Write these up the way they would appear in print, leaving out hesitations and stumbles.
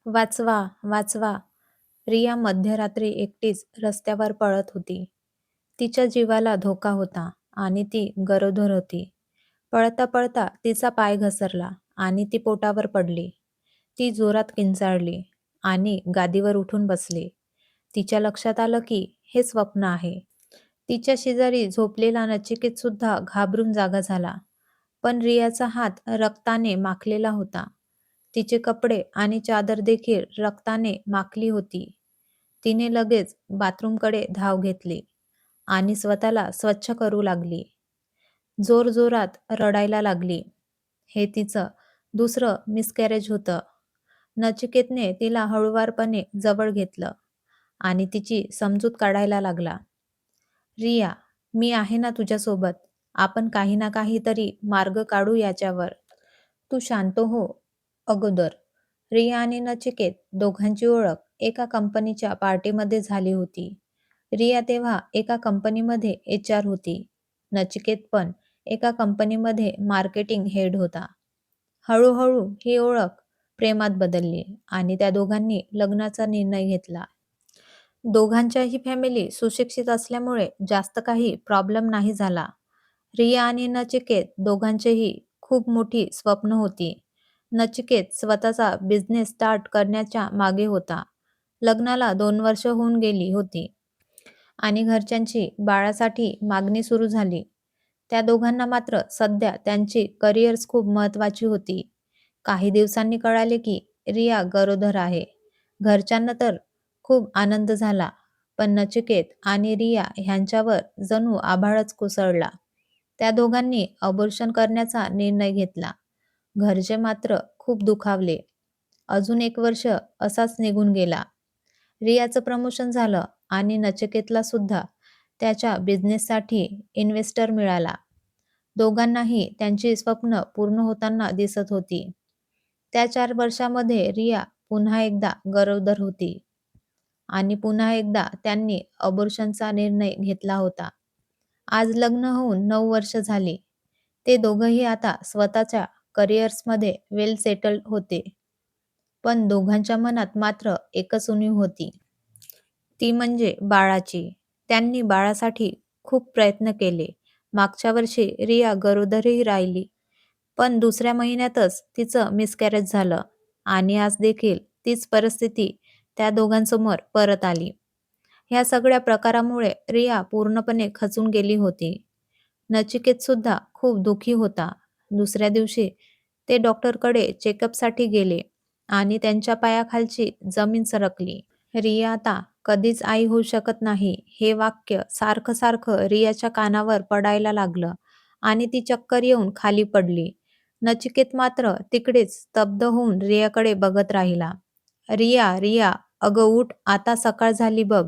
वाचवा, वाचवा. रिया मध्यरात्री एकटीच रस्त्यावर पळत होती. तिच्या जीवाला धोका होता आणि ती गरोदर होती. पळता पळता तिचा पाय घसरला आणि ती पोटावर पडली. ती जोरात किंचाळली आणि गादीवर उठून बसली. तिच्या लक्षात आलं की हे स्वप्न आहे. तिच्या शेजारी झोपलेला नचिकेत सुद्धा घाबरून जागा झाला. पण रियाचा हात रक्ताने माखलेला होता. तिचे कपडे आणि चादर देखील रक्ताने माखली होती. तिने लगेच बाथरूमकडे धाव घेतली आणि स्वतःला स्वच्छ करू लागली. जोरजोरात रडायला लागली. हे तिचं दुसरं मिसकॅरेज होतं. नचिकेतने तिला हळुवारपणे जवळ घेतलं आणि तिची समजूत काढायला लागला. रिया, मी आहे ना तुझ्यासोबत. आपण काही ना काहीतरी मार्ग काढू याच्यावर. तू शांत हो. अगोदर रिया आणि नचिकेत दोघांची ओळख एका कंपनीच्या पार्टीमध्ये झाली होती. रिया तेव्हा एका कंपनीमध्ये HR होती. नचिकेत पण एका कंपनीमध्ये मार्केटिंग हेड होता. हळूहळू ही ओळख प्रेमात बदलली आणि त्या दोघांनी लग्नाचा निर्णय घेतला. दोघांच्याही फॅमिली सुशिक्षित असल्यामुळे जास्त काही प्रॉब्लेम नाही झाला. रिया आणि नचिकेत दोघांचेही खूप मोठी स्वप्न होती. नचिकेत स्वतःचा बिझनेस स्टार्ट करण्याच्या मागे होता. लग्नाला 2 वर्ष होऊन गेली होती आणि घरच्यांची बाळासाठी मागणी सुरू झाली. त्या दोघांना मात्र सध्या त्यांची करिअर्स खूप महत्त्वाची होती. काही दिवसांनी कळाले की रिया गरोदर आहे. घरच्यांना तर खूप आनंद झाला, पण नचिकेत आणि रिया ह्यांच्यावर जणू आभाळच कोसळला. त्या दोघांनी अबॉर्शन करण्याचा निर्णय घेतला. घरचे मात्र खूप दुखावले. अजून 1 वर्ष असाच निघून गेला. रियाचं प्रमोशन झालं आणि नचिकेतला सुद्धा त्याच्या बिझनेससाठी इन्व्हेस्टर मिळाला. दोघांनाही त्यांची स्वप्न पूर्ण होताना दिसत होती. त्या 4 वर्षामध्ये रिया पुन्हा एकदा गरोदर होती आणि पुन्हा एकदा त्यांनी अबॉर्शनचा निर्णय घेतला होता. आज लग्न होऊन 9 वर्ष झाली. ते दोघंही आता स्वतःच्या करिअर्समध्ये वेल सेटल्ड होते. पण दोघांच्या मनात मात्र एकच उणीव होती. ती म्हणजे बाळाची. त्यांनी बाळासाठी खूप प्रयत्न केले. मागच्या वर्षी रिया गरोदरही राहिली. पण दुसऱ्या महिन्यातच तिचं मिसकॅरेज झालं आणि आज देखील तीच परिस्थिती त्या दोघांसमोर परत आली. ह्या सगळ्या प्रकारामुळे रिया पूर्णपणे खचून गेली होती. नचिकेत सुद्धा खूप दुःखी होता. दुसऱ्या दिवशी ते डॉक्टरकडे चेकअपसाठी गेले आणि त्यांच्या पायाखालची जमीन सरकली. रिया आता कधीच आई होऊ शकत नाही हे वाक्य सारखं सारखं रियाच्या कानावर पडायला लागलं आणि ती चक्कर येऊन खाली पडली. नचिकेत मात्र तिकडेच स्तब्ध होऊन रियाकडे बघत राहिला. रिया, रिया, अगं उठ, आता सकाळ झाली बघ.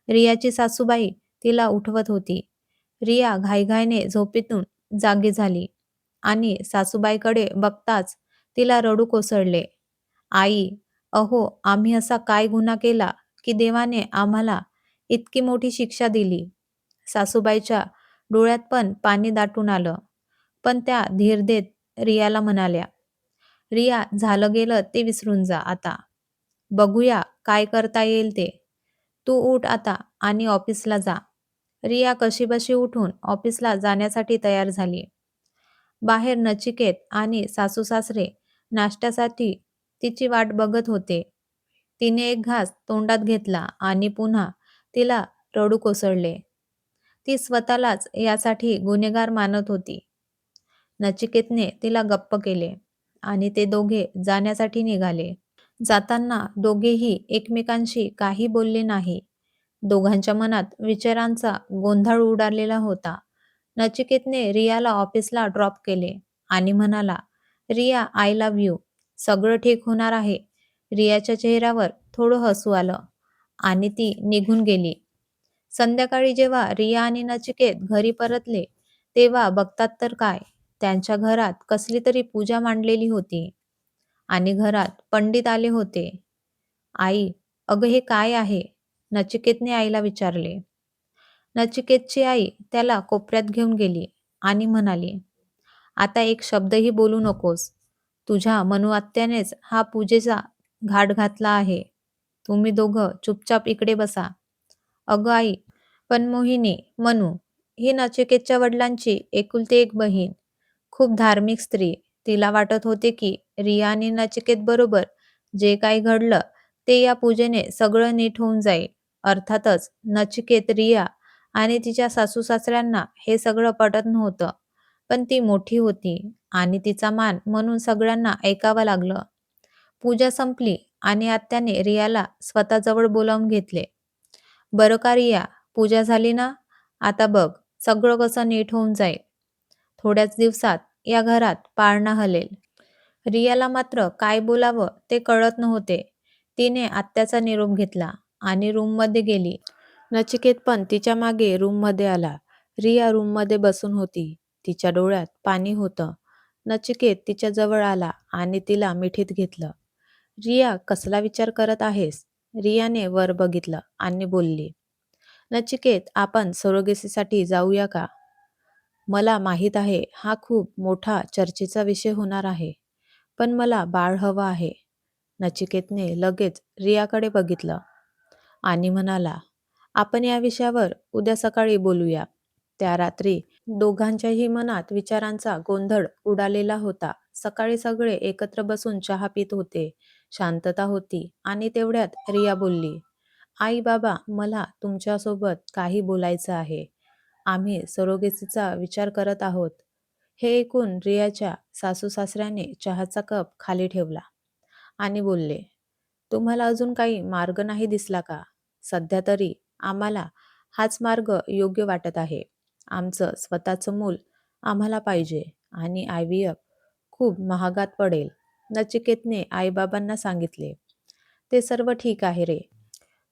रियाची सासूबाई तिला उठवत होती. रिया घाईघाईने झोपेतून जागी झाली आणि सासूबाईकडे बघताच तिला रडू कोसळले. आई, अहो, आम्ही असा काय गुन्हा केला की देवाने आम्हाला इतकी मोठी शिक्षा दिली? सासूबाईच्या डोळ्यात पण पाणी दाटून आलं. पण त्या धीर देत रियाला म्हणाल्या, रिया, झालं गेलं ते विसरून जा आता. बघूया काय करता येईल ते. तू उठ आता आणि ऑफिसला जा. रिया कशीबशी उठून ऑफिसला जाण्यासाठी तयार झाली. बाहेर नचिकेत आणि सासू-सासरे नाश्त्यासाठी तिची वाट बघत होते. तिने एक घास तोंडात घेतला आणि पुन्हा तिला रडू कोसळले. ती स्वतःलाच यासाठी गुन्हेगार मानत होती. नचिकेतने तिला गप्प केले आणि ते दोघे जाण्यासाठी निघाले. जाताना दोघेही एकमेकांशी काही बोलले नाही. दोघांच्या मनात विचारांचा गोंधळ उडालेला होता. नचिकेतने रियाला ऑफिसला ड्रॉप केले आणि म्हणाला, रिया, आय लव्ह यू. सगळं ठीक होणार आहे. रियाच्या चेहऱ्यावर थोडं हसू आलं आणि ती निघून गेली. संध्याकाळी जेव्हा रिया आणि नचिकेत घरी परतले, तेव्हा बघतात तर काय, त्यांच्या घरात कसली तरी पूजा मांडलेली होती आणि घरात पंडित आले होते. आई, अगं हे काय आहे? नचिकेतने आईला विचारले. नचिकेतची आई त्याला कोपऱ्यात घेऊन गेली आणि म्हणाली, आता एक शब्दही बोलू नकोस. तुझ्या मनुआत्यानेच हा पूजेचा घाट घातला आहे. तुम्ही दोघं चुपचाप इकडे बसा. अगं आई, पण मोहिनी, मनू ही नचिकेतच्या वडिलांची एकुलती एक बहीण. खूप धार्मिक स्त्री. तिला वाटत होते की रिया आणि नचिकेत बरोबर जे काही घडलं ते या पूजेने सगळं नीट होऊन जाईल. अर्थातच नचिकेत, रिया आणि तिच्या सासू-सासऱ्यांना हे सगळं पटत नव्हतं. पण ती मोठी होती आणि तिचा मान म्हणून सगळ्यांना ऐकावं लागलं. पूजा संपली आणि आत्याने रियाला स्वतःजवळ बोलावून घेतले. "बरं का रिया, पूजा झाली ना? आता बघ, सगळं कसं नीट होऊन जाईल. थोड्याच दिवसात या घरात पाळणा हलेल." रियाला मात्र काय बोलावं ते कळत नव्हते. तिने आत्याचा निरोप घेतला आणि रूममध्ये गेली. नचिकेत पण तिच्या मागे रूममध्ये आला. रिया रूममध्ये बसून होती. तिच्या डोळ्यात पाणी होतं. नचिकेत तिच्या जवळ आला आणि तिला मिठीत घेतलं. "रिया, कसला विचार करत आहेस?" रियाने वर बघितलं आणि बोलली, "नचिकेत, आपण सरोगेसीसाठी जाऊया का? मला माहीत आहे हा खूप मोठा चर्चेचा विषय होणार आहे, पण मला बाळ हवं आहे." नचिकेतने लगेच रियाकडे बघितलं आणि म्हणाला, "आपण या विषयावर उद्या सकाळी बोलूया." त्या रात्री दोघांच्याही मनात विचारांचा गोंधळ उडालेला होता. सकाळी सगळे एकत्र बसून चहा पीत होते. शांतता होती आणि तेवढ्यात रिया बोलली, "आई बाबा, मला तुमच्यासोबत काही बोलायचं आहे. आम्ही सरोगेसीचा विचार करत आहोत." हे ऐकून रियाच्या सासू-सासऱ्याने चहाचा कप खाली ठेवला आणि बोलले, "तुम्हाला अजून काही मार्ग नाही दिसला का? सध्या तरी आम्हाला हाच मार्ग योग्य वाटत आहे. आमचं स्वतःचं मूल आम्हाला पाहिजे आणि IVF खूप महागात पडेल." नचिकेतने आईबाबांना सांगितले, "ते सर्व ठीक आहे रे,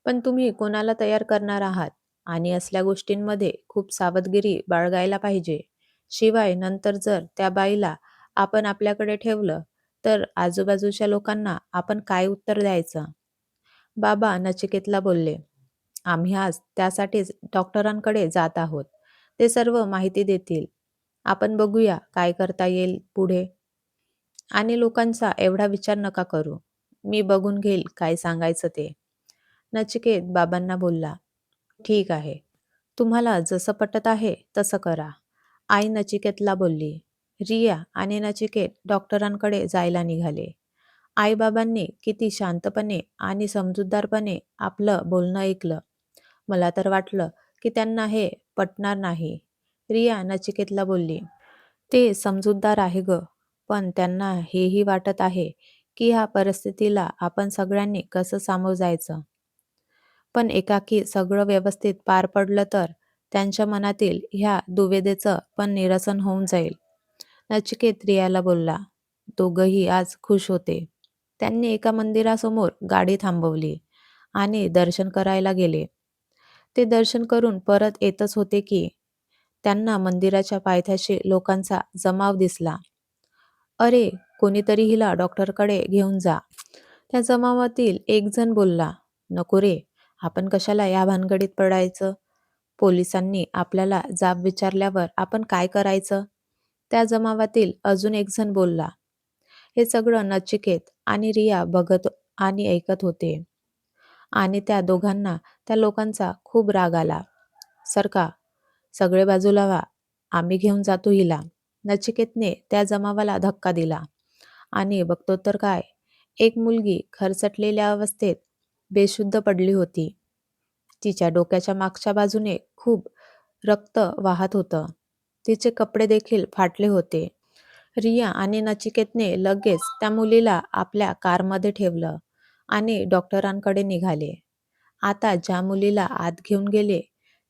पण तुम्ही कोणाला तयार करणार आहात आणि असल्या गोष्टींमध्ये खूप सावधगिरी बाळगायला पाहिजे. शिवाय नंतर जर त्या बाईला आपण आपल्याकडे ठेवलं, तर आजूबाजूच्या लोकांना आपण काय उत्तर द्यायचं?" बाबा नचिकेतला बोलले, "आम्ही आज त्यासाठीच डॉक्टरांकडे जात आहोत. ते सर्व माहिती देतील. आपण बघूया काय करता येईल पुढे. आणि लोकांचा एवढा विचार नका करू. मी बघून घेईल काय सांगायचं ते." नचिकेत बाबांना बोलला, "ठीक आहे. तुम्हाला जसं पटत आहे तसं करा." आई नचिकेतला बोलली. रिया आणि नचिकेत डॉक्टरांकडे जायला निघाले. आई-बाबांनी किती शांतपणे आणि समजूतदारपणे आपलं बोलणं ऐकलं. मला तर वाटलं की त्यांना हे पटणार नाही. रिया नचिकेतला बोलली, "ते समजूतदार आहे गं, पण त्यांना हेही वाटत आहे की ह्या परिस्थितीला आपण सगळ्यांनी कसं सामोरं जायचं. पण एकाकी सगळं व्यवस्थित पार पडलं तर त्यांच्या मनातील ह्या दुविधेचं पण निरसन होऊन जाईल." नचिकेत रियाला बोलला. दोघंही आज खुश होते. त्यांनी एका मंदिरासमोर गाडी थांबवली आणि दर्शन करायला गेले. ते दर्शन करून परत येतच होते की त्यांना मंदिराच्या पायथ्याशी लोकांचा जमाव दिसला. "अरे, कोणीतरी हिला डॉक्टरकडे घेऊन जा." त्या जमावातील एक जण बोलला, "नको रे, आपण कशाला या भानगडीत पडायचं? पोलिसांनी आपल्याला जाब विचारल्यावर आपण काय करायचं?" त्या जमावातील अजून एक जण बोलला. हे सगळं नचिकेत आणि रिया बघत आणि ऐकत होते आणि त्या दोघांना त्या लोकांचा खूप राग आला. "सरका, सगळे बाजूला व्हा, आम्ही घेऊन जातो हिला." नचिकेतने त्या जमावाला धक्का दिला आणि बघतो तर काय, एक मुलगी खरचटलेल्या अवस्थेत बेशुद्ध पडली होती. तिच्या डोक्याच्या मागच्या बाजूने खूप रक्त वाहत होतं. तिचे कपडे देखील फाटले होते. रिया आणि नचिकेतने लगेच त्या मुलीला आपल्या कारमध्ये ठेवलं आणि डॉक्टरांकडे निघाले. आता ज्या मुलीला आत घेऊन गेले,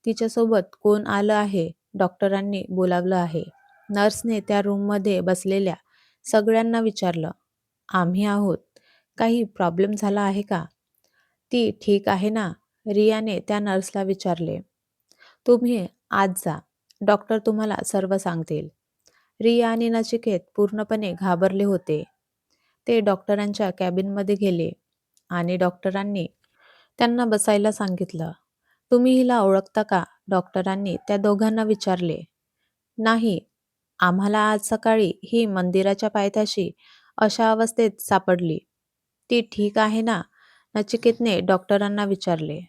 तिच्यासोबत कोण आलं आहे डॉक्टरांनी बोलावलं आहे. नर्सने त्या रूममध्ये बसलेल्या सगळ्यांना विचारलं, "आम्ही आहोत. काही प्रॉब्लेम झाला आहे का?" "ती ठीक आहे ना?" रियाने त्या नर्सला विचारले. "तुम्ही आत जा. डॉक्टर तुम्हाला सर्व सांगतील." रिया आणि नचिकेत पूर्णपणे घाबरले होते. ते डॉक्टरांच्या कॅबिनमध्ये गेले आणि डॉक्टरांनी त्यांना बसायला सांगितलं. "तुम्ही हिला ओळखता का?" डॉक्टरांनी त्या दोघांना विचारले. "नाही, आम्हाला आज सकाळी ही मंदिराच्या पायथ्याशी अशा अवस्थेत सापडली." ती ठीक आहे ना? नचिकेतने डॉक्टरांना विचारले.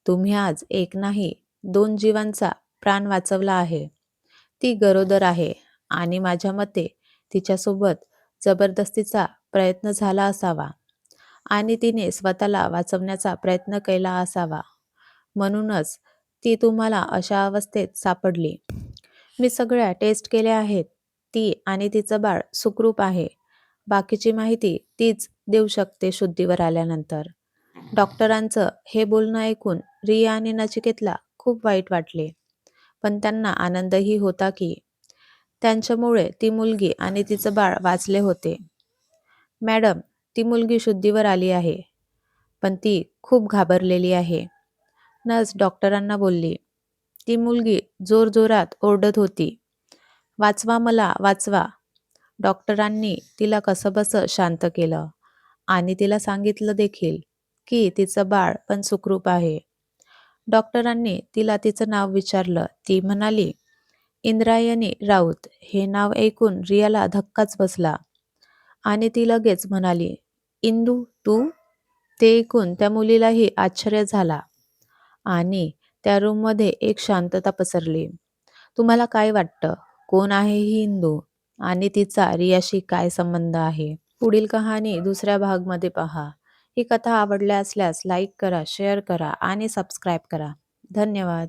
तुम्ही आज एक नाही, 2 जीवांचा प्राण वाचवला आहे. ती गरोदर आहे आणि माझ्या मते तिच्यासोबत जबरदस्तीचा प्रयत्न झाला असावा आणि तिने स्वतःला वाचवण्याचा प्रयत्न केला असावा. म्हणूनच ती तुम्हाला अशा अवस्थेत सापडली. मी सगळ्या टेस्ट केल्या आहेत. ती आणि तिचं बाळ सुखरूप आहे. बाकीची माहिती तीच देऊ शकते शुद्धीवर आल्यानंतर. डॉक्टरांचं हे बोलणं ऐकून रिया आणि नचिकेतला खूप वाईट वाटले. पण त्यांना आनंदही होता की त्यांच्यामुळे ती मुलगी आणि तिचं बाळ वाचले होते. मॅडम, ती मुलगी शुद्धीवर आली आहे, पण ती खूप घाबरलेली आहे. नर्स डॉक्टरांना बोलली. ती मुलगी जोरजोरात ओरडत होती. वाचवा मला, वाचवा. डॉक्टरांनी तिला कसंबसं शांत केलं आणि तिला सांगितलं देखील की तिचं बाळ पण सुखरूप आहे. डॉक्टरांनी तिला तिचं नाव विचारलं. ती म्हणाली, इंद्रायणी राऊत. हे नाव ऐकून रियाला धक्काच बसला आणि ती लगेच म्हणाली, इंदू तू? ते ऐकून त्या मुलीलाही आश्चर्य झाला आणि त्या रूममध्ये एक शांतता पसरली. तुम्हाला काय वाटतं? कोण आहे ही इंदू? आणि तिचा रियाशी काय संबंध आहे? पुढील कहाणी दुसऱ्या भागमध्ये पहा. ही कथा आवडल्या असल्यास लाईक करा, शेअर करा आणि सबस्क्राईब करा. धन्यवाद.